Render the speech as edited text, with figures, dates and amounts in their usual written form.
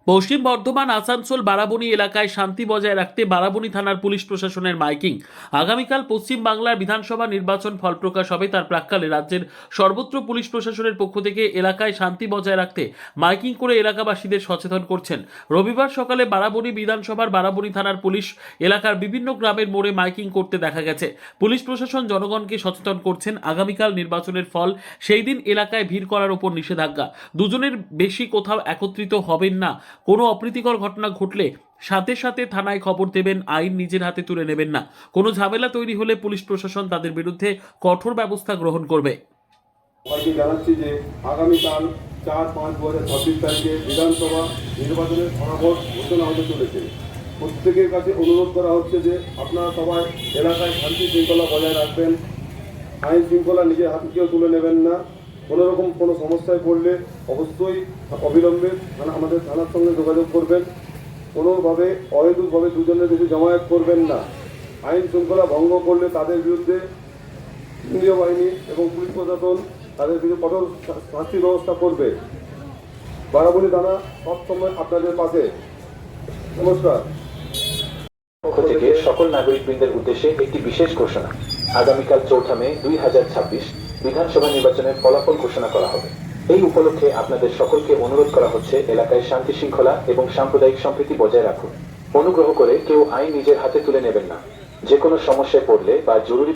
পশ্চিম বর্ধমান আসানসোল বারাবণী এলাকায় শান্তি বজায় রাখতে বারাবণী থানার পুলিশ প্রশাসনের মাইকিং। আগামীকাল পশ্চিম বাংলার বিধানসভা নির্বাচন ফলপ্রকাশ হবে, তার প্রাক্কালে রাজ্যের সর্বত্র পুলিশ প্রশাসনের পক্ষ থেকে এলাকায় শান্তি বজায় রাখতে মাইকিং করে এলাকাবাসীদের সচেতন করছেন। রবিবার সকালে বারাবণী বিধানসভার বারাবণী থানার পুলিশ এলাকার বিভিন্ন গ্রামের মোড়ে মাইকিং করতে দেখা গেছে। পুলিশ প্রশাসন জনগণকে সচেতন করছেন আগামীকাল নির্বাচনের ফল, সেই দিন এলাকায় ভিড় করার উপর নিষেধাজ্ঞা, দুজনের বেশি কোথাও একত্রিত হবেন না, কোনো অপ্রীতিকর ঘটনা ঘটলে সাথে সাথে থানায় খবর দেবেন, আইন নিজের হাতে তুলে নেবেন না, কোনো ঝামেলা তৈরি হলে পুলিশ প্রশাসন তাদের বিরুদ্ধে কঠোর ব্যবস্থা গ্রহণ করবে। সবাইকে জানাচ্ছি যে আগামীকাল 4-5-2026 তারিখে বিধানসভা নির্বাচনের ফলাফল ঘোষণা হতে চলেছে। প্রত্যেকের কাছে অনুরোধ করা হচ্ছে যে আপনারা সবাই এলাকায় শান্তি শৃঙ্খলা বজায় রাখবেন, আইন শৃঙ্খলা নিজের হাতে কেউ তুলে নেবেন না। কোনোরকম কোনো সমস্যায় পড়লে অবশ্যই অবিলম্বে আমাদের থানার সঙ্গে যোগাযোগ করবেন। কোনোভাবে অহেতুকভাবে দুজনের বেশি জমায়েত করবেন না। আইন শৃঙ্খলা ভঙ্গ করলে তাদের বিরুদ্ধে কেন্দ্রীয় বাহিনী এবং পুলিশ প্রশাসন তাদের বিরুদ্ধে কঠোর শাস্তি ব্যবস্থা করবে। বারাবণী থানা সবসময় আপনাদের পাশে। নমস্কার। পক্ষ থেকে সকল নাগরিকবৃন্দের উদ্দেশ্যে একটি বিশেষ ঘোষণা। আগামীকাল 4 মে 2026 বিধানসভা নির্বাচনের ফলাফল ঘোষণা করা হবে। এই উপলক্ষে আপনাদের সকলকে অনুরোধ করা হচ্ছে এলাকায় শান্তি শৃঙ্খলা এবং সাম্প্রদায়িক সম্প্রীতি বজায় রাখুন। অনুগ্রহ করে কেউ আইন নিজের হাতে তুলে নেবেন না। যে কোনো সমস্যায় পড়লে বা জরুরি